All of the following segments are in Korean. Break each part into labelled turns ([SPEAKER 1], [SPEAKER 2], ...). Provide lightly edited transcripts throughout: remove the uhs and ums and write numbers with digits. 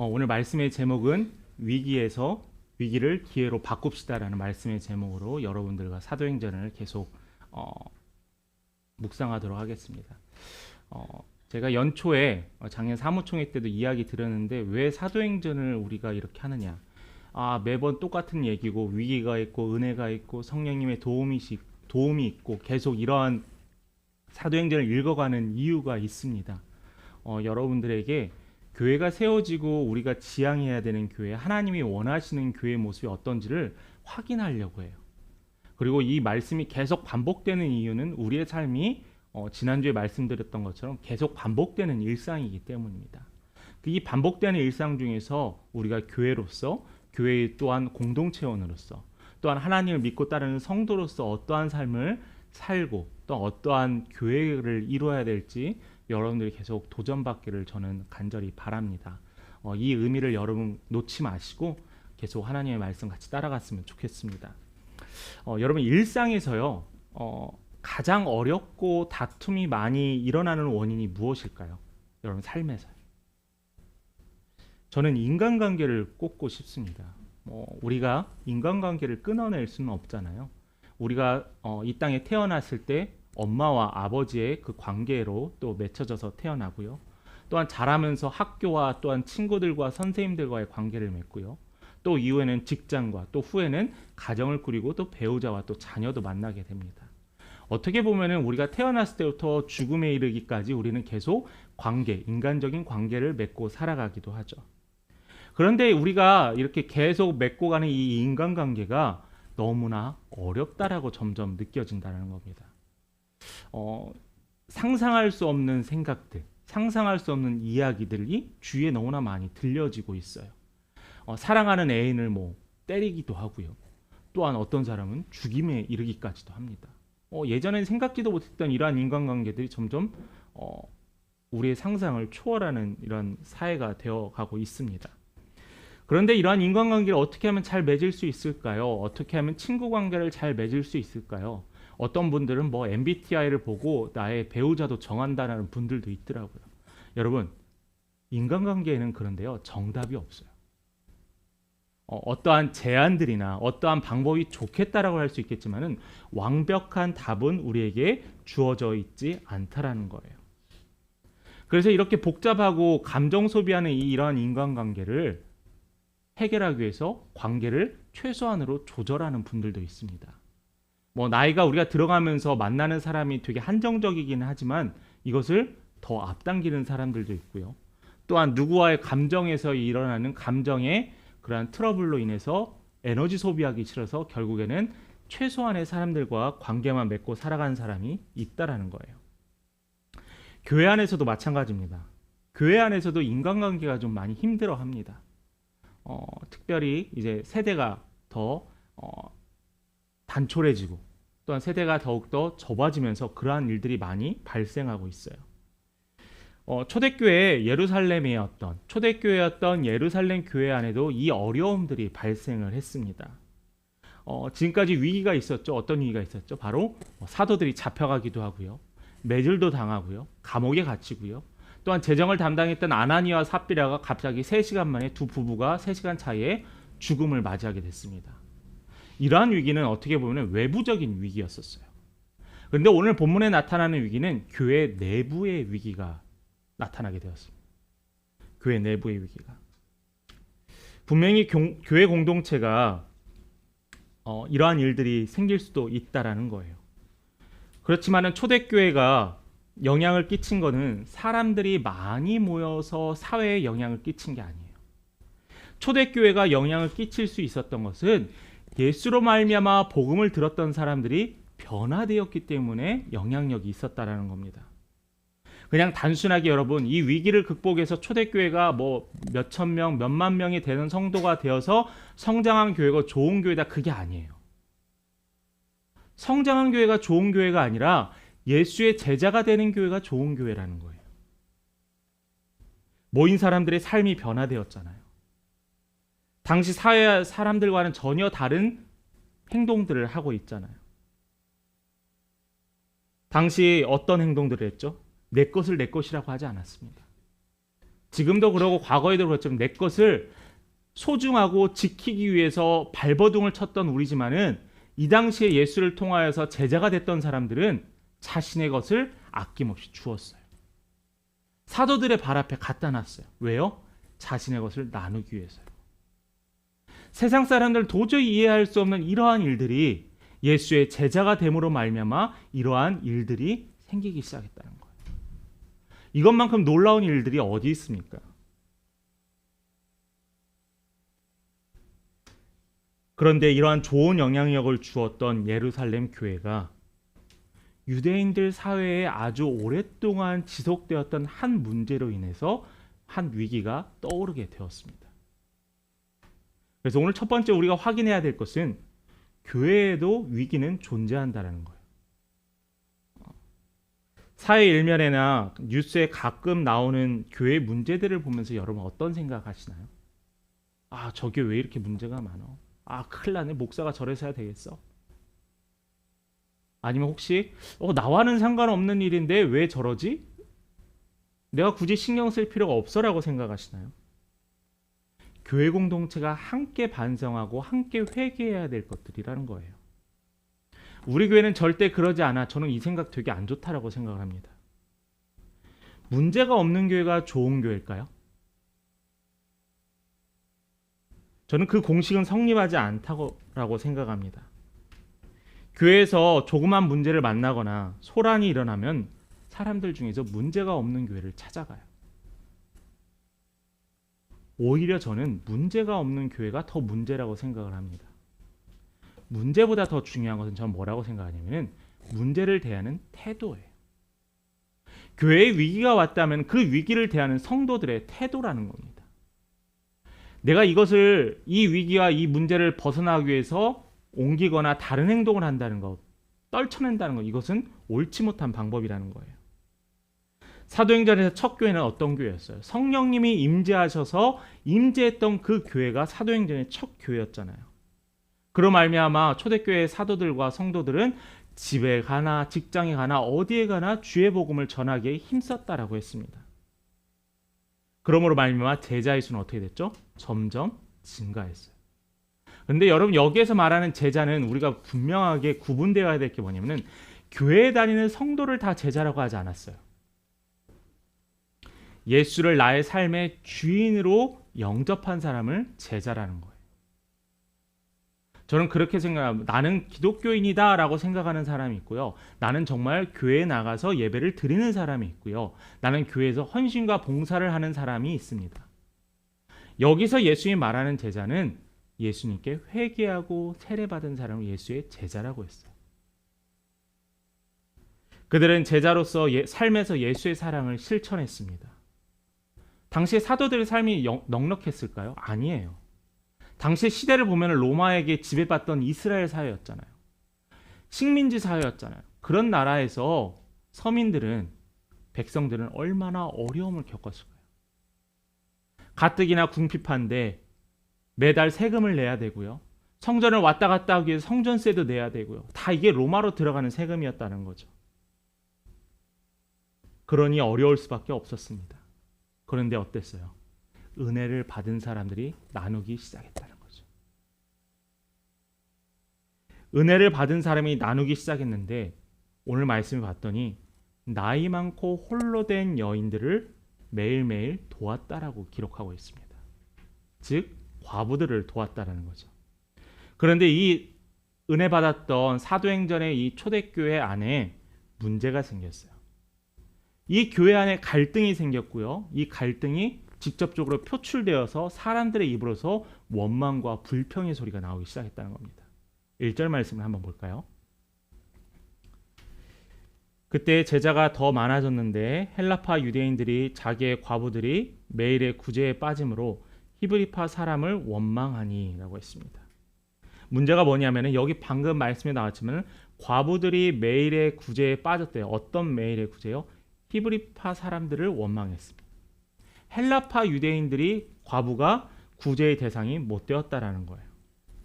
[SPEAKER 1] 오늘 말씀의 제목은 위기에서 위기를 기회로 바꿉시다라는 말씀의 제목으로 여러분들과 사도행전을 계속 묵상하도록 하겠습니다. 제가 연초에 작년 사무총회 때도 이야기 들었는데 왜 사도행전을 우리가 이렇게 하느냐? 매번 똑같은 얘기고 위기가 있고 은혜가 있고 성령님의 도움이 있고 계속 이러한 사도행전을 읽어가는 이유가 있습니다. 여러분들에게 교회가 세워지고 우리가 지향해야 되는 교회, 하나님이 원하시는 교회의 모습이 어떤지를 확인하려고 해요. 그리고 이 말씀이 계속 반복되는 이유는 우리의 삶이 지난주에 말씀드렸던 것처럼 계속 반복되는 일상이기 때문입니다. 이 반복되는 일상 중에서 우리가 교회로서, 교회의 또한 공동체원으로서, 또한 하나님을 믿고 따르는 성도로서 어떠한 삶을 살고 또 어떠한 교회를 이루어야 될지 여러분들이 계속 도전받기를 저는 간절히 바랍니다. 이 의미를 여러분 놓지 마시고 계속 하나님의 말씀 같이 따라갔으면 좋겠습니다. 여러분 일상에서요 가장 어렵고 다툼이 많이 일어나는 원인이 무엇일까요? 여러분 삶에서요. 저는 인간관계를 꼽고 싶습니다. 우리가 인간관계를 끊어낼 수는 없잖아요. 우리가 이 땅에 태어났을 때 엄마와 아버지의 그 관계로 또 맺혀져서 태어나고요. 또한 자라면서 학교와 또한 친구들과 선생님들과의 관계를 맺고요. 또 이후에는 직장과 또 후에는 가정을 꾸리고 또 배우자와 또 자녀도 만나게 됩니다. 어떻게 보면은 우리가 태어났을 때부터 죽음에 이르기까지 우리는 계속 인간적인 관계를 맺고 살아가기도 하죠. 그런데 우리가 이렇게 계속 맺고 가는 이 인간관계가 너무나 어렵다라고 점점 느껴진다는 겁니다. 상상할 수 없는 생각들, 상상할 수 없는 이야기들이 주위에 너무나 많이 들려지고 있어요. 사랑하는 애인을 때리기도 하고요. 또한 어떤 사람은 죽임에 이르기까지도 합니다. 예전엔 생각지도 못했던 이러한 인간관계들이 점점 우리의 상상을 초월하는 이런 사회가 되어가고 있습니다. 그런데 이러한 인간관계를 어떻게 하면 잘 맺을 수 있을까요? 어떻게 하면 친구 관계를 잘 맺을 수 있을까요? 어떤 분들은 MBTI를 보고 나의 배우자도 정한다는 분들도 있더라고요. 여러분, 인간관계에는 그런데요, 정답이 없어요. 어떠한 제안들이나 어떠한 방법이 좋겠다라고 할 수 있겠지만은 완벽한 답은 우리에게 주어져 있지 않다라는 거예요. 그래서 이렇게 복잡하고 감정 소비하는 이러한 인간관계를 해결하기 위해서 관계를 최소한으로 조절하는 분들도 있습니다. 나이가 우리가 들어가면서 만나는 사람이 되게 한정적이긴 하지만 이것을 더 앞당기는 사람들도 있고요. 또한 누구와의 감정에서 일어나는 감정의 그러한 트러블로 인해서 에너지 소비하기 싫어서 결국에는 최소한의 사람들과 관계만 맺고 살아가는 사람이 있다라는 거예요. 교회 안에서도 마찬가지입니다. 교회 안에서도 인간관계가 좀 많이 힘들어합니다. 특별히 이제 세대가 더 단촐해지고 또한 세대가 더욱더 좁아지면서 그러한 일들이 많이 발생하고 있어요. 초대교회였던 예루살렘 교회 안에도 이 어려움들이 발생을 했습니다. 지금까지 위기가 있었죠. 어떤 위기가 있었죠? 바로 사도들이 잡혀가기도 하고요. 매질도 당하고요. 감옥에 갇히고요. 또한 재정을 담당했던 아나니아와 삽비라가 갑자기 3시간 만에 두 부부가 3시간 차이에 죽음을 맞이하게 됐습니다. 이러한 위기는 어떻게 보면 외부적인 위기였었어요. 그런데 오늘 본문에 나타나는 위기는 교회 내부의 위기가 나타나게 되었습니다. 교회 내부의 위기가. 분명히 교회 공동체가 이러한 일들이 생길 수도 있다라는 거예요. 그렇지만은 초대교회가 영향을 끼친 것은 사람들이 많이 모여서 사회에 영향을 끼친 게 아니에요. 초대교회가 영향을 끼칠 수 있었던 것은 예수로 말미암아 복음을 들었던 사람들이 변화되었기 때문에 영향력이 있었다라는 겁니다. 그냥 단순하게 여러분 이 위기를 극복해서 초대교회가 몇천 명, 몇만 명이 되는 성도가 되어서 성장한 교회가 좋은 교회다, 그게 아니에요. 성장한 교회가 좋은 교회가 아니라 예수의 제자가 되는 교회가 좋은 교회라는 거예요. 모인 사람들의 삶이 변화되었잖아요. 당시 사회 사람들과는 전혀 다른 행동들을 하고 있잖아요. 당시 어떤 행동들을 했죠? 내 것을 내 것이라고 하지 않았습니다. 지금도 그러고 과거에도 그렇지만 내 것을 소중하고 지키기 위해서 발버둥을 쳤던 우리지만은 이 당시에 예수를 통하여서 제자가 됐던 사람들은 자신의 것을 아낌없이 주었어요. 사도들의 발 앞에 갖다 놨어요. 왜요? 자신의 것을 나누기 위해서요. 세상 사람들 도저히 이해할 수 없는 이러한 일들이 예수의 제자가 됨으로 말미암아 이러한 일들이 생기기 시작했다는 거예요. 이것만큼 놀라운 일들이 어디 있습니까? 그런데 이러한 좋은 영향력을 주었던 예루살렘 교회가 유대인들 사회에 아주 오랫동안 지속되었던 한 문제로 인해서 한 위기가 떠오르게 되었습니다. 그래서 오늘 첫 번째 우리가 확인해야 될 것은 교회에도 위기는 존재한다는 거예요. 사회 일면이나 뉴스에 가끔 나오는 교회 문제들을 보면서 여러분 어떤 생각하시나요? 아, 저게 왜 이렇게 문제가 많아? 아, 큰일 나네. 목사가 저래서 해야 되겠어? 아니면 혹시 나와는 상관없는 일인데 왜 저러지? 내가 굳이 신경 쓸 필요가 없어라고 생각하시나요? 교회 공동체가 함께 반성하고 함께 회개해야 될 것들이라는 거예요. 우리 교회는 절대 그러지 않아. 저는 이 생각 되게 안 좋다라고 생각을 합니다. 문제가 없는 교회가 좋은 교회일까요? 저는 그 공식은 성립하지 않다고 생각합니다. 교회에서 조그만 문제를 만나거나 소란이 일어나면 사람들 중에서 문제가 없는 교회를 찾아가요. 오히려 저는 문제가 없는 교회가 더 문제라고 생각을 합니다. 문제보다 더 중요한 것은 저는 뭐라고 생각하냐면 문제를 대하는 태도예요. 교회에 위기가 왔다면 그 위기를 대하는 성도들의 태도라는 겁니다. 내가 이 위기와 이 문제를 벗어나기 위해서 옮기거나 다른 행동을 한다는 것, 떨쳐낸다는 것, 이것은 옳지 못한 방법이라는 거예요. 사도행전에서 첫 교회는 어떤 교회였어요? 성령님이 임재하셔서 임재했던 그 교회가 사도행전의 첫 교회였잖아요. 그로 말미암아 초대교회의 사도들과 성도들은 집에 가나 직장에 가나 어디에 가나 주의 복음을 전하기에 힘썼다라고 했습니다. 그러므로 말미암아 제자의 수는 어떻게 됐죠? 점점 증가했어요. 그런데 여러분 여기에서 말하는 제자는 우리가 분명하게 구분되어야 될 게 뭐냐면은 교회에 다니는 성도를 다 제자라고 하지 않았어요. 예수를 나의 삶의 주인으로 영접한 사람을 제자라는 거예요. 저는 그렇게 생각합니다. 나는 기독교인이다 라고 생각하는 사람이 있고요. 나는 정말 교회에 나가서 예배를 드리는 사람이 있고요. 나는 교회에서 헌신과 봉사를 하는 사람이 있습니다. 여기서 예수님이 말하는 제자는 예수님께 회개하고 세례받은 사람을 예수의 제자라고 했어요. 그들은 제자로서 삶에서 예수의 사랑을 실천했습니다. 당시 사도들의 삶이 넉넉했을까요? 아니에요. 당시 시대를 보면 로마에게 지배받던 이스라엘 사회였잖아요. 식민지 사회였잖아요. 그런 나라에서 서민들은, 백성들은 얼마나 어려움을 겪었을까요? 가뜩이나 궁핍한데 매달 세금을 내야 되고요. 성전을 왔다 갔다 하기 위해서 성전세도 내야 되고요. 다 이게 로마로 들어가는 세금이었다는 거죠. 그러니 어려울 수밖에 없었습니다. 그런데 어땠어요? 은혜를 받은 사람들이 나누기 시작했다는 거죠. 은혜를 받은 사람이 나누기 시작했는데 오늘 말씀을 봤더니 나이 많고 홀로 된 여인들을 매일매일 도왔다라고 기록하고 있습니다. 즉 과부들을 도왔다라는 거죠. 그런데 이 은혜 받았던 사도행전의 이 초대교회 안에 문제가 생겼어요. 이 교회 안에 갈등이 생겼고요. 이 갈등이 직접적으로 표출되어서 사람들의 입으로서 원망과 불평의 소리가 나오기 시작했다는 겁니다. 1절 말씀을 한번 볼까요? 그때 제자가 더 많아졌는데 헬라파 유대인들이 자기의 과부들이 매일의 구제에 빠짐으로 히브리파 사람을 원망하니 라고 했습니다. 문제가 뭐냐면 여기 방금 말씀에 나왔지만 과부들이 매일의 구제에 빠졌대요. 어떤 매일의 구제요? 히브리파 사람들을 원망했습니다. 헬라파 유대인들이 과부가 구제의 대상이 못 되었다라는 거예요.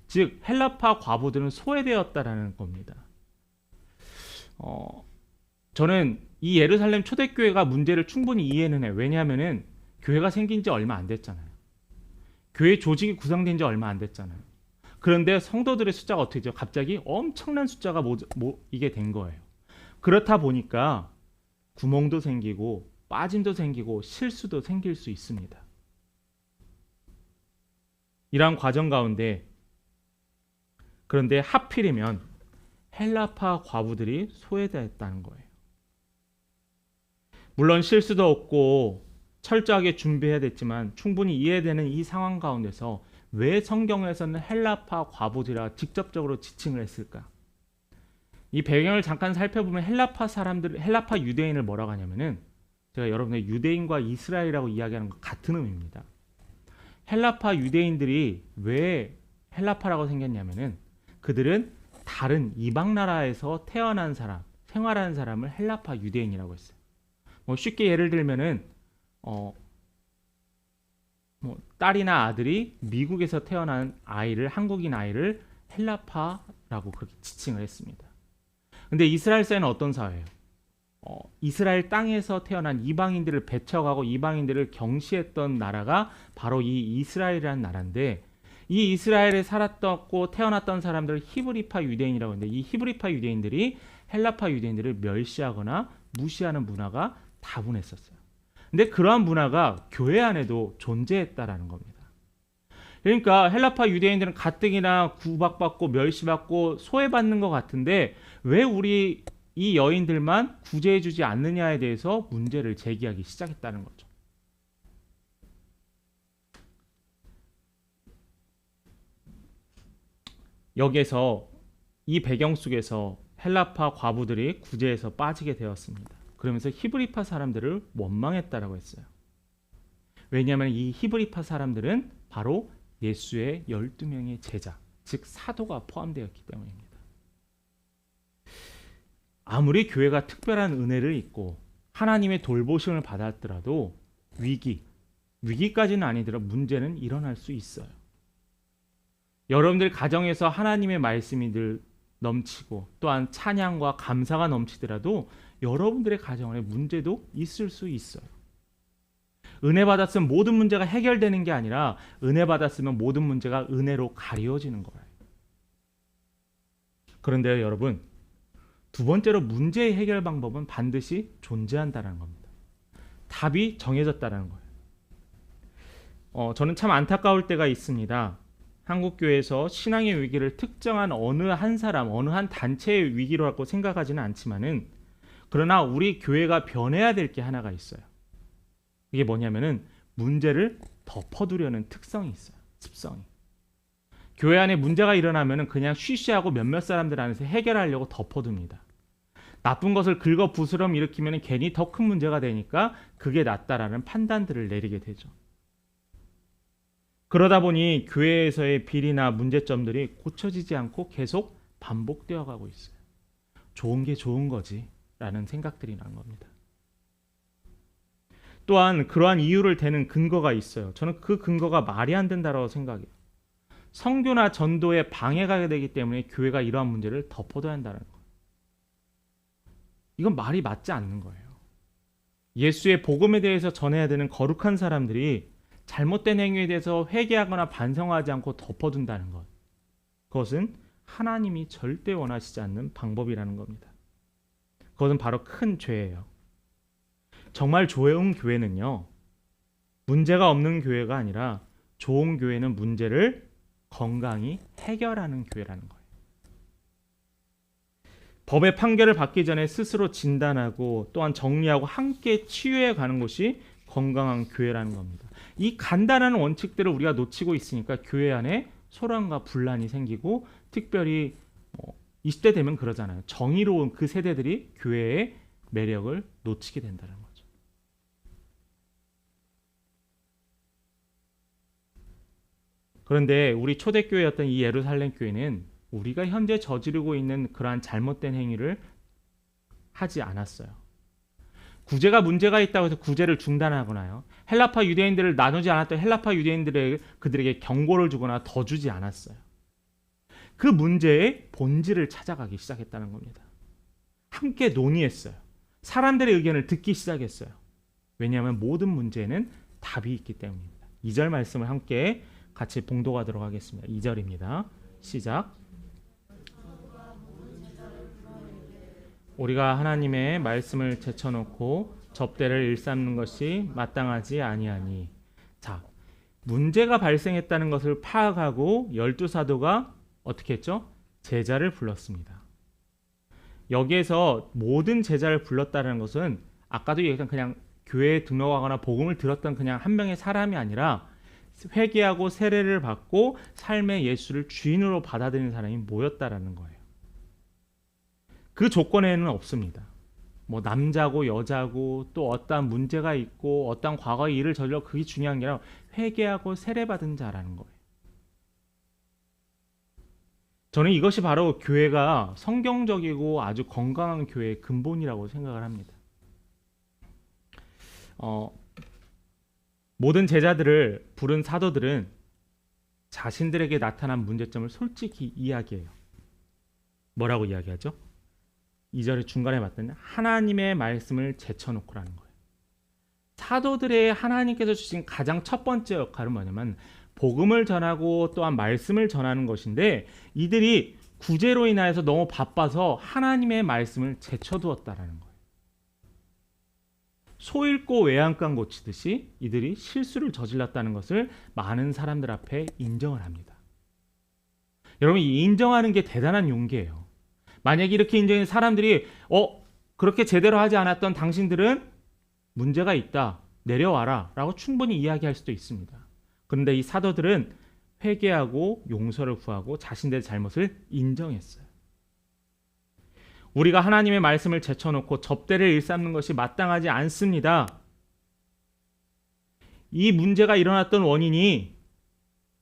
[SPEAKER 1] 즉 헬라파 과부들은 소외되었다라는 겁니다. 저는 이 예루살렘 초대교회가 문제를 충분히 이해는 해요. 왜냐하면은 교회가 생긴 지 얼마 안 됐잖아요. 교회 조직이 구성된 지 얼마 안 됐잖아요. 그런데 성도들의 숫자가 어떻게 되죠? 갑자기 엄청난 숫자가 이게 된 거예요. 그렇다 보니까 구멍도 생기고 빠짐도 생기고 실수도 생길 수 있습니다. 이러한 과정 가운데 그런데 하필이면 헬라파 과부들이 소외됐다는 거예요. 물론 실수도 없고 철저하게 준비해야 됐지만 충분히 이해되는 이 상황 가운데서 왜 성경에서는 헬라파 과부들이라 직접적으로 지칭을 했을까? 이 배경을 잠깐 살펴보면 헬라파 유대인을 뭐라고 하냐면은 제가 여러분의 유대인과 이스라엘이라고 이야기하는 것 같은 의미입니다. 헬라파 유대인들이 왜 헬라파라고 생겼냐면은 그들은 다른 이방 나라에서 태어난 사람, 생활하는 사람을 헬라파 유대인이라고 했어요. 쉽게 예를 들면은 딸이나 아들이 미국에서 태어난 아이를 한국인 아이를 헬라파라고 그렇게 지칭을 했습니다. 근데 이스라엘 사회는 어떤 사회예요? 이스라엘 땅에서 태어난 이방인들을 배척하고 이방인들을 경시했던 나라가 바로 이 이스라엘이라는 나라인데 이 이스라엘에 살았고 태어났던 사람들을 히브리파 유대인이라고 하는데 이 히브리파 유대인들이 헬라파 유대인들을 멸시하거나 무시하는 문화가 다분했었어요. 근데 그러한 문화가 교회 안에도 존재했다라는 겁니다. 그러니까 헬라파 유대인들은 가뜩이나 구박받고 멸시받고 소외받는 것 같은데 왜 우리 이 여인들만 구제해주지 않느냐에 대해서 문제를 제기하기 시작했다는 거죠. 여기에서 이 배경 속에서 헬라파 과부들이 구제에서 빠지게 되었습니다. 그러면서 히브리파 사람들을 원망했다라고 했어요. 왜냐하면 이 히브리파 사람들은 바로 예수의 12명의 제자, 즉 사도가 포함되었기 때문입니다. 아무리 교회가 특별한 은혜를 입고 하나님의 돌보심을 받았더라도 위기까지는 아니더라도 문제는 일어날 수 있어요. 여러분들 가정에서 하나님의 말씀이 늘 넘치고 또한 찬양과 감사가 넘치더라도 여러분들의 가정 안에 문제도 있을 수 있어요. 은혜 받았으면 모든 문제가 해결되는 게 아니라 은혜 받았으면 모든 문제가 은혜로 가려지는 거예요. 그런데요, 여러분, 두 번째로 문제의 해결 방법은 반드시 존재한다는 겁니다. 답이 정해졌다는 거예요. 저는 참 안타까울 때가 있습니다. 한국 교회에서 신앙의 위기를 특정한 어느 한 사람, 어느 한 단체의 위기라고 생각하지는 않지만은 그러나 우리 교회가 변해야 될 게 하나가 있어요. 이게 뭐냐면은 문제를 덮어두려는 특성이 있어요. 습성이. 교회 안에 문제가 일어나면은 그냥 쉬쉬하고 몇몇 사람들 안에서 해결하려고 덮어둡니다. 나쁜 것을 긁어 부스럼 일으키면 괜히 더 큰 문제가 되니까 그게 낫다라는 판단들을 내리게 되죠. 그러다 보니 교회에서의 비리나 문제점들이 고쳐지지 않고 계속 반복되어 가고 있어요. 좋은 게 좋은 거지 라는 생각들이 난 겁니다. 또한 그러한 이유를 대는 근거가 있어요. 저는 그 근거가 말이 안 된다고 생각해요. 선교나 전도에 방해가 되기 때문에 교회가 이러한 문제를 덮어둬야 한다는 거예요. 이건 말이 맞지 않는 거예요. 예수의 복음에 대해서 전해야 되는 거룩한 사람들이 잘못된 행위에 대해서 회개하거나 반성하지 않고 덮어둔다는 것. 그것은 하나님이 절대 원하시지 않는 방법이라는 겁니다. 그것은 바로 큰 죄예요. 정말 좋은 교회는요, 문제가 없는 교회가 아니라 좋은 교회는 문제를 건강히 해결하는 교회라는 거예요. 법의 판결을 받기 전에 스스로 진단하고 또한 정리하고 함께 치유해 가는 것이 건강한 교회라는 겁니다. 이 간단한 원칙들을 우리가 놓치고 있으니까 교회 안에 소란과 분란이 생기고 특별히 20대 되면 그러잖아요. 정의로운 그 세대들이 교회의 매력을 놓치게 된다는 거죠. 그런데 우리 초대교회였던 이 예루살렘 교회는 우리가 현재 저지르고 있는 그러한 잘못된 행위를 하지 않았어요. 구제가 문제가 있다고 해서 구제를 중단하거나요. 헬라파 유대인들을 나누지 않았던 헬라파 그들에게 경고를 주거나 더 주지 않았어요. 그 문제의 본질을 찾아가기 시작했다는 겁니다. 함께 논의했어요. 사람들의 의견을 듣기 시작했어요. 왜냐하면 모든 문제는 답이 있기 때문입니다. 2절 말씀을 함께 같이 봉독하도록 하겠습니다. 2절입니다. 시작. 우리가 하나님의 말씀을 제쳐놓고 접대를 일삼는 것이 마땅하지 아니하니. 자, 문제가 발생했다는 것을 파악하고 12사도가 어떻게 했죠? 제자를 불렀습니다. 여기에서 모든 제자를 불렀다는 것은 아까도 얘기했던 그냥 교회에 등록하거나 복음을 들었던 그냥 한 명의 사람이 아니라 회개하고 세례를 받고 삶의 예수를 주인으로 받아들이는 사람이 모였다라는 거예요. 그 조건에는 없습니다. 뭐 남자고 여자고 또 어떠한 문제가 있고 어떠한 과거의 일을 저질러 그게 중요한 게 아니라 회개하고 세례받은 자라는 거예요. 저는 이것이 바로 교회가 성경적이고 아주 건강한 교회의 근본이라고 생각을 합니다. 모든 제자들을 부른 사도들은 자신들에게 나타난 문제점을 솔직히 이야기해요. 뭐라고 이야기하죠? 2절의 중간에 봤더니 하나님의 말씀을 제쳐놓고라는 거예요. 사도들의 하나님께서 주신 가장 첫 번째 역할은 뭐냐면 복음을 전하고 또한 말씀을 전하는 것인데 이들이 구제로 인하여서 너무 바빠서 하나님의 말씀을 제쳐두었다라는 거예요. 소 읽고 외양간 고치듯이 이들이 실수를 저질렀다는 것을 많은 사람들 앞에 인정을 합니다. 여러분, 이 인정하는 게 대단한 용기예요. 만약에 이렇게 인정해 사람들이 그렇게 제대로 하지 않았던 당신들은 문제가 있다, 내려와라 라고 충분히 이야기할 수도 있습니다. 그런데 이 사도들은 회개하고 용서를 구하고 자신들의 잘못을 인정했어요. 우리가 하나님의 말씀을 제쳐놓고 접대를 일삼는 것이 마땅하지 않습니다. 이 문제가 일어났던 원인이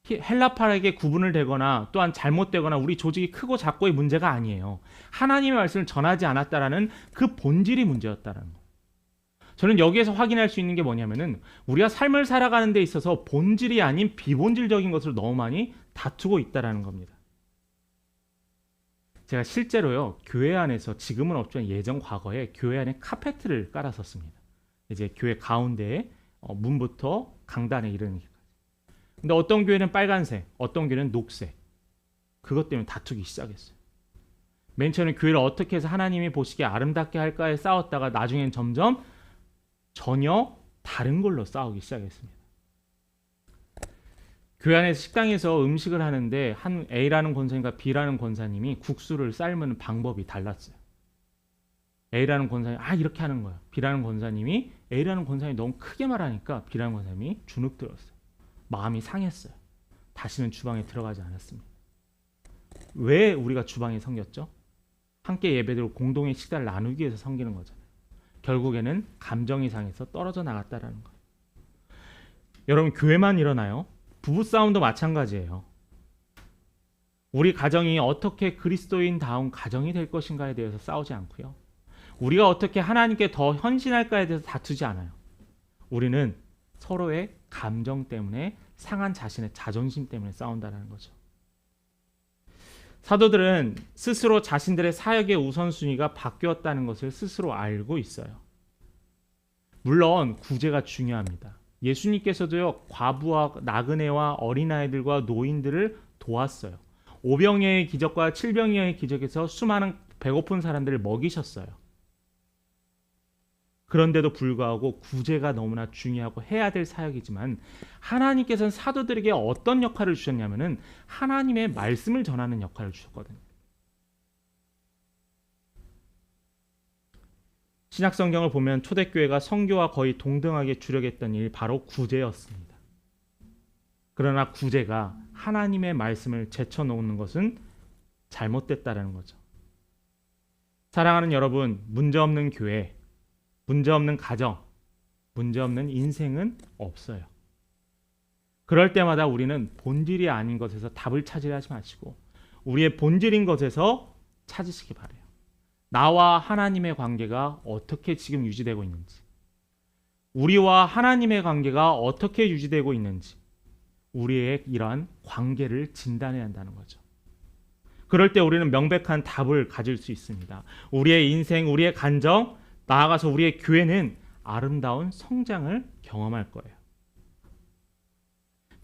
[SPEAKER 1] 헬라파에게 구분을 되거나 또한 잘못되거나 우리 조직이 크고 작고의 문제가 아니에요. 하나님의 말씀을 전하지 않았다라는 그 본질이 문제였다라는 거예요. 저는 여기에서 확인할 수 있는 게 뭐냐면은 우리가 삶을 살아가는 데 있어서 본질이 아닌 비본질적인 것을 너무 많이 다투고 있다라는 겁니다. 제가 실제로요, 교회 안에서 지금은 없지만 예전 과거에 교회 안에 카페트를 깔았었습니다. 이제 교회 가운데에 문부터 강단에 이르는 길까지. 근데 어떤 교회는 빨간색, 어떤 교회는 녹색. 그것 때문에 다투기 시작했어요. 맨 처음에 교회를 어떻게 해서 하나님이 보시기에 아름답게 할까에 싸웠다가 나중엔 점점 전혀 다른 걸로 싸우기 시작했습니다. 교회 안에서 식당에서 음식을 하는데 한 A라는 권사님과 B라는 권사님이 국수를 삶는 방법이 달랐어요. A라는 권사님이 이렇게 하는 거야. B라는 권사님이 A라는 권사님이 너무 크게 말하니까 B라는 권사님이 주눅 들었어요. 마음이 상했어요. 다시는 주방에 들어가지 않았습니다. 왜 우리가 주방에 섬겼죠? 함께 예배드리고 공동의 식사를 나누기 위해서 섬기는 거잖아요. 결국에는 감정이 상해서 떨어져 나갔다라는 거예요. 여러분, 교회만 일어나요? 부부싸움도 마찬가지예요. 우리 가정이 어떻게 그리스도인다운 가정이 될 것인가에 대해서 싸우지 않고요. 우리가 어떻게 하나님께 더 헌신할까에 대해서 다투지 않아요. 우리는 서로의 감정 때문에 상한 자신의 자존심 때문에 싸운다는 거죠. 사도들은 스스로 자신들의 사역의 우선순위가 바뀌었다는 것을 스스로 알고 있어요. 물론 구제가 중요합니다. 예수님께서도요, 과부와 나그네와 어린아이들과 노인들을 도왔어요. 오병이어의 기적과 칠병이어의 기적에서 수많은 배고픈 사람들을 먹이셨어요. 그런데도 불구하고 구제가 너무나 중요하고 해야 될 사역이지만 하나님께서는 사도들에게 어떤 역할을 주셨냐면은 하나님의 말씀을 전하는 역할을 주셨거든요. 신약성경을 보면 초대교회가 선교와 거의 동등하게 주력했던 일이 바로 구제였습니다. 그러나 구제가 하나님의 말씀을 제쳐놓는 것은 잘못됐다는 거죠. 사랑하는 여러분, 문제없는 교회, 문제없는 가정, 문제없는 인생은 없어요. 그럴 때마다 우리는 본질이 아닌 것에서 답을 찾으려 하지 마시고 우리의 본질인 것에서 찾으시기 바라요. 나와 하나님의 관계가 어떻게 지금 유지되고 있는지, 우리와 하나님의 관계가 어떻게 유지되고 있는지 우리의 이러한 관계를 진단해야 한다는 거죠. 그럴 때 우리는 명백한 답을 가질 수 있습니다. 우리의 인생, 우리의 감정, 나아가서 우리의 교회는 아름다운 성장을 경험할 거예요.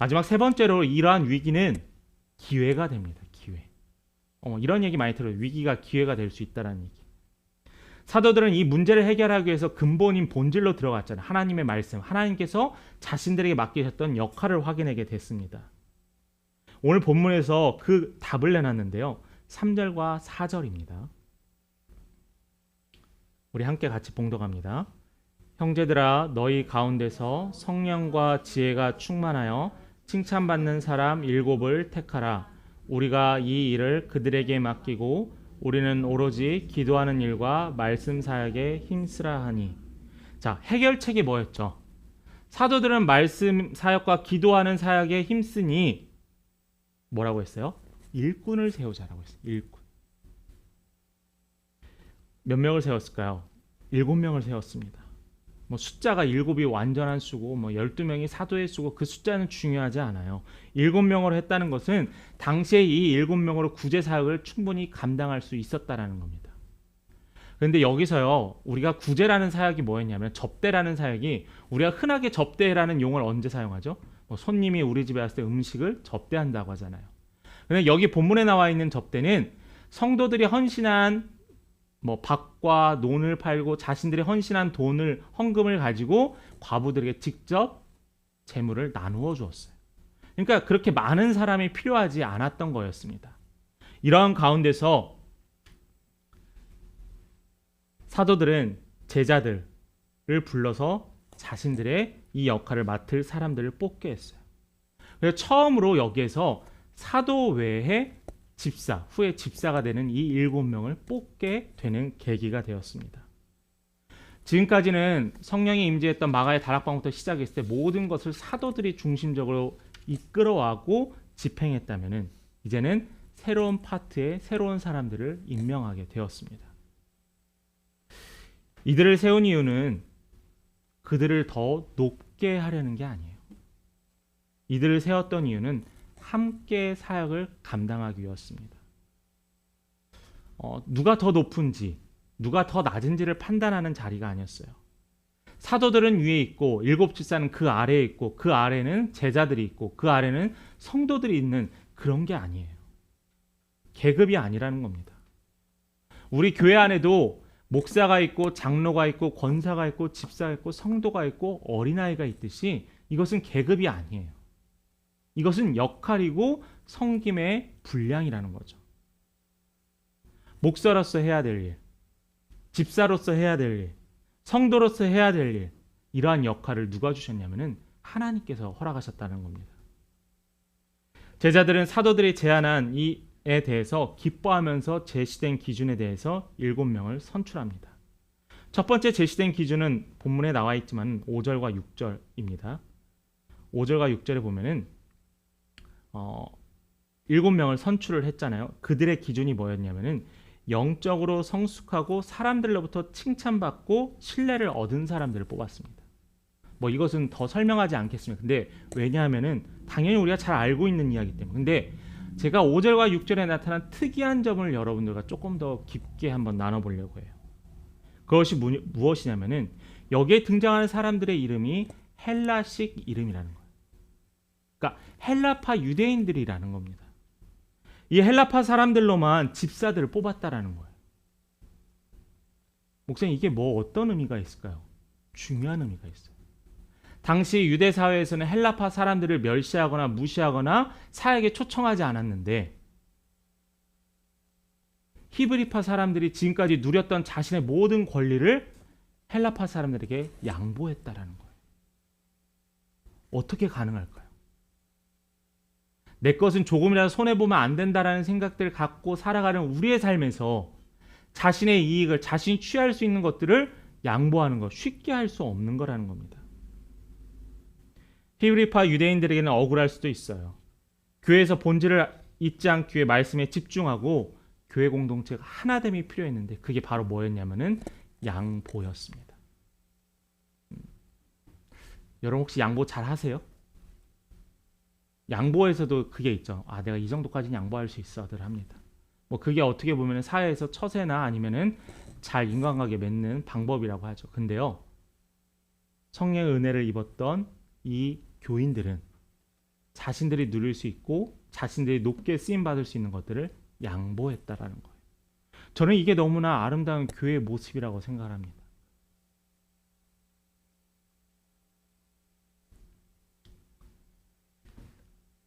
[SPEAKER 1] 마지막 세 번째로 이러한 위기는 기회가 됩니다. 기회. 이런 얘기 많이 들어요. 위기가 기회가 될 수 있다라는 얘기. 사도들은 이 문제를 해결하기 위해서 근본인 본질로 들어갔잖아요. 하나님의 말씀, 하나님께서 자신들에게 맡기셨던 역할을 확인하게 됐습니다. 오늘 본문에서 그 답을 내놨는데요. 3절과 4절입니다. 우리 함께 같이 봉독합니다. 형제들아 너희 가운데서 성령과 지혜가 충만하여 칭찬받는 사람 7을 택하라. 우리가 이 일을 그들에게 맡기고 우리는 오로지 기도하는 일과 말씀 사역에 힘쓰라 하니. 자, 해결책이 뭐였죠? 사도들은 말씀 사역과 기도하는 사역에 힘쓰니 뭐라고 했어요? 일꾼을 세우자라고 했어요. 일꾼. 몇 명을 세웠을까요? 7명을 세웠습니다. 숫자가 7이 완전한 수고 12명이 사도의 수고 그 숫자는 중요하지 않아요. 7명으로 했다는 것은 당시에 이 7명으로 구제 사역을 충분히 감당할 수 있었다라는 겁니다. 그런데 여기서요. 우리가 구제라는 사역이 뭐였냐면 접대라는 사역이 우리가 흔하게 접대라는 용어를 언제 사용하죠? 손님이 우리 집에 왔을 때 음식을 접대한다고 하잖아요. 그런데 여기 본문에 나와 있는 접대는 성도들이 헌신한 밭과 논을 팔고 자신들이 헌신한 돈을 헌금을 가지고 과부들에게 직접 재물을 나누어 주었어요. 그러니까 그렇게 많은 사람이 필요하지 않았던 거였습니다. 이러한 가운데서 사도들은 제자들을 불러서 자신들의 이 역할을 맡을 사람들을 뽑게 했어요. 그래서 처음으로 여기에서 사도 외에 집사, 후에 집사가 되는 이 7명을 뽑게 되는 계기가 되었습니다. 지금까지는 성령이 임재했던 마가의 다락방부터 시작했을 때 모든 것을 사도들이 중심적으로 이끌어가고 집행했다면 이제는 새로운 파트에 새로운 사람들을 임명하게 되었습니다. 이들을 세운 이유는 그들을 더 높게 하려는 게 아니에요. 이들을 세웠던 이유는 함께 사역을 감당하기 위해서입니다. 누가 더 높은지, 누가 더 낮은지를 판단하는 자리가 아니었어요. 사도들은 위에 있고 7 집사는 그 아래에 있고 그 아래는 제자들이 있고 그 아래는 성도들이 있는 그런 게 아니에요. 계급이 아니라는 겁니다. 우리 교회 안에도 목사가 있고 장로가 있고 권사가 있고 집사가 있고 성도가 있고 어린아이가 있듯이 이것은 계급이 아니에요. 이것은 역할이고 섬김의 분량이라는 거죠. 목사로서 해야 될 일, 집사로서 해야 될 일, 성도로서 해야 될 일, 이러한 역할을 누가 주셨냐면은 하나님께서 허락하셨다는 겁니다. 제자들은 사도들이 제안한 이에 대해서 기뻐하면서 제시된 기준에 대해서 7명을 선출합니다. 첫 번째 제시된 기준은 본문에 나와 있지만 5절과 6절입니다. 5절과 6절에 보면은 7명을 선출을 했잖아요. 그들의 기준이 뭐였냐면은 영적으로 성숙하고 사람들로부터 칭찬받고 신뢰를 얻은 사람들을 뽑았습니다. 이것은 더 설명하지 않겠습니다. 근데 왜냐하면은 당연히 우리가 잘 알고 있는 이야기 때문에. 근데 제가 5절과 6절에 나타난 특이한 점을 여러분들과 조금 더 깊게 한번 나눠보려고 해요. 그것이 무엇이냐면은 여기에 등장하는 사람들의 이름이 헬라식 이름이라는 거예요. 그러니까 헬라파 유대인들이라는 겁니다. 이 헬라파 사람들로만 집사들을 뽑았다라는 거예요. 목사님 이게 어떤 의미가 있을까요? 중요한 의미가 있어요. 당시 유대 사회에서는 헬라파 사람들을 멸시하거나 무시하거나 사역에 초청하지 않았는데 히브리파 사람들이 지금까지 누렸던 자신의 모든 권리를 헬라파 사람들에게 양보했다라는 거예요. 어떻게 가능할까요? 내 것은 조금이라도 손해보면 안 된다라는 생각들을 갖고 살아가는 우리의 삶에서 자신의 이익을 자신이 취할 수 있는 것들을 양보하는 것, 쉽게 할 수 없는 거라는 겁니다. 히브리파 유대인들에게는 억울할 수도 있어요. 교회에서 본질을 잊지 않기 위해 말씀에 집중하고 교회 공동체가 하나됨이 필요했는데 그게 바로 뭐였냐면은 양보였습니다. 여러분 혹시 양보 잘 하세요? 양보에서도 그게 있죠. 내가 이 정도까지는 양보할 수 있어들 합니다. 그게 어떻게 보면 사회에서 처세나 아니면은 잘 인간관계 맺는 방법이라고 하죠. 근데요, 성령의 은혜를 입었던 이 교인들은 자신들이 누릴 수 있고 자신들이 높게 쓰임 받을 수 있는 것들을 양보했다라는 거예요. 저는 이게 너무나 아름다운 교회의 모습이라고 생각합니다.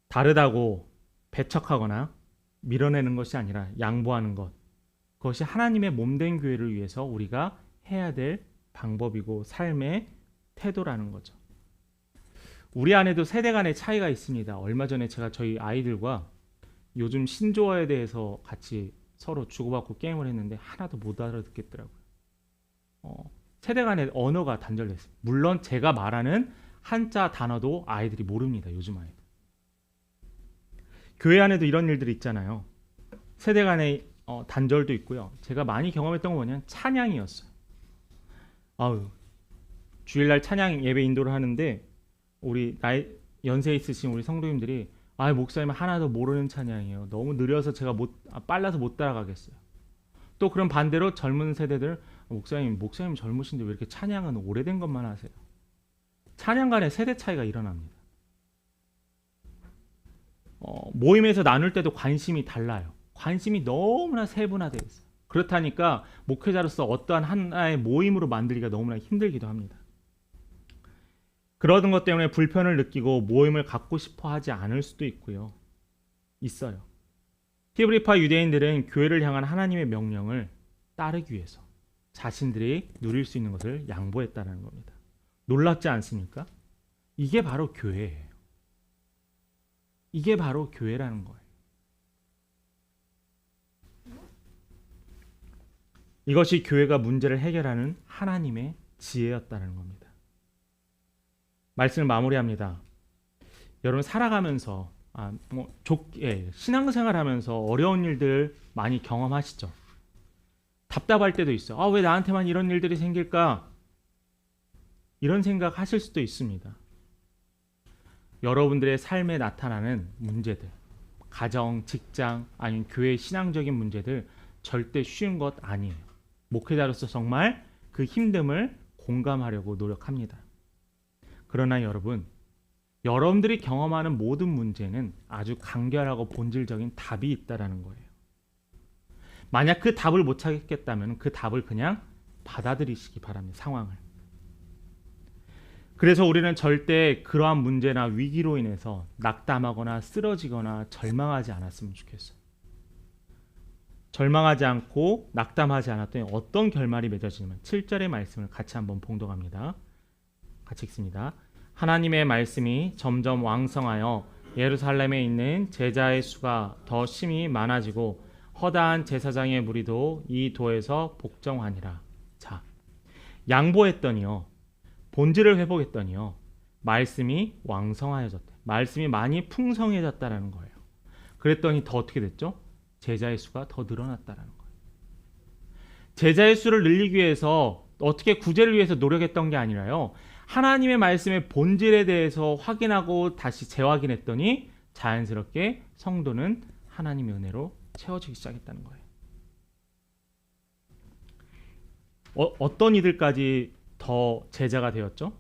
[SPEAKER 1] 다르다고 배척하거나 밀어내는 것이 아니라 양보하는 것. 그것이 하나님의 몸된 교회를 위해서 우리가 해야 될 방법이고 삶의 태도라는 거죠. 우리 안에도 세대 간의 차이가 있습니다. 얼마 전에 제가 저희 아이들과 요즘 신조어에 대해서 같이 서로 주고받고 게임을 했는데 하나도 못 알아듣겠더라고요. 세대 간의 언어가 단절됐어요. 물론 제가 말하는 한자 단어도 아이들이 모릅니다. 요즘 아이들. 교회 안에도 이런 일들이 있잖아요. 세대 간의 단절도 있고요. 제가 많이 경험했던 건 뭐냐면 찬양이었어요. 주일날 찬양 예배 인도를 하는데 우리 연세 있으신 우리 성도님들이 목사님 하나도 모르는 찬양이에요. 너무 느려서 제가 빨라서 못 따라가겠어요. 또 그런 반대로 젊은 세대들 목사님 젊으신데 왜 이렇게 찬양은 오래된 것만 하세요? 찬양 간의 세대 차이가 일어납니다. 모임에서 나눌 때도 관심이 달라요. 관심이 너무나 세분화되어 있어요. 그렇다니까 목회자로서 어떠한 하나의 모임으로 만들기가 너무나 힘들기도 합니다. 그러던 것 때문에 불편을 느끼고 모임을 갖고 싶어 하지 않을 수도 있어요. 히브리파 유대인들은 교회를 향한 하나님의 명령을 따르기 위해서 자신들이 누릴 수 있는 것을 양보했다는 겁니다. 놀랍지 않습니까? 이게 바로 교회예요. 이게 바로 교회라는 거예요. 이것이 교회가 문제를 해결하는 하나님의 지혜였다는 겁니다. 말씀을 마무리합니다. 여러분 살아가면서 신앙생활하면서 어려운 일들 많이 경험하시죠? 답답할 때도 있어요. 왜 나한테만 이런 일들이 생길까? 이런 생각 하실 수도 있습니다. 여러분들의 삶에 나타나는 문제들, 가정, 직장, 아니면 교회 신앙적인 문제들 절대 쉬운 것 아니에요. 목회자로서 정말 그 힘듦을 공감하려고 노력합니다. 그러나 여러분들이 경험하는 모든 문제는 아주 간결하고 본질적인 답이 있다라는 거예요. 만약 그 답을 못 찾겠다면 그 답을 그냥 받아들이시기 바랍니다. 상황을. 그래서 우리는 절대 그러한 문제나 위기로 인해서 낙담하거나 쓰러지거나 절망하지 않았으면 좋겠어요. 절망하지 않고 낙담하지 않았더니 어떤 결말이 맺어지냐면 7절의 말씀을 같이 한번 봉독합니다. 같이 읽습니다. 하나님의 말씀이 점점 왕성하여 예루살렘에 있는 제자의 수가 더 심히 많아지고 허다한 제사장의 무리도 이 도에서 복종하니라. 자, 양보했더니요. 본질을 회복했더니요. 말씀이 왕성하여졌다. 말씀이 많이 풍성해졌다라는 거예요. 그랬더니 더 어떻게 됐죠? 제자의 수가 더 늘어났다라는 거예요. 제자의 수를 늘리기 위해서 어떻게 구제를 위해서 노력했던 게 아니라요. 하나님의 말씀의 본질에 대해서 확인하고 다시 재확인했더니 자연스럽게 성도는 하나님의 은혜로 채워지기 시작했다는 거예요. 어떤 이들까지 더 제자가 되었죠?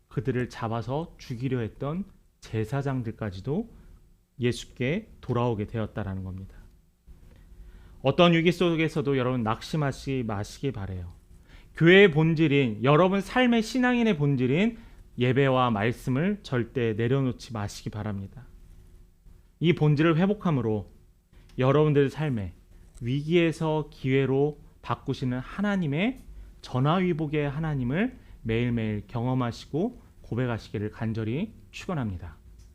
[SPEAKER 1] 그들을 잡아서 죽이려 했던 제사장들까지도 예수께 돌아오게 되었다라는 겁니다. 어떤 위기 속에서도 여러분 낙심하지 마시기 바래요. 교회의 본질인 여러분 삶의 신앙인의 본질인 예배와 말씀을 절대 내려놓지 마시기 바랍니다. 이 본질을 회복함으로 여러분들의 삶에 위기에서 기회로 바꾸시는 하나님의 전화위복의 하나님을 매일매일 경험하시고 고백하시기를 간절히 축원합니다.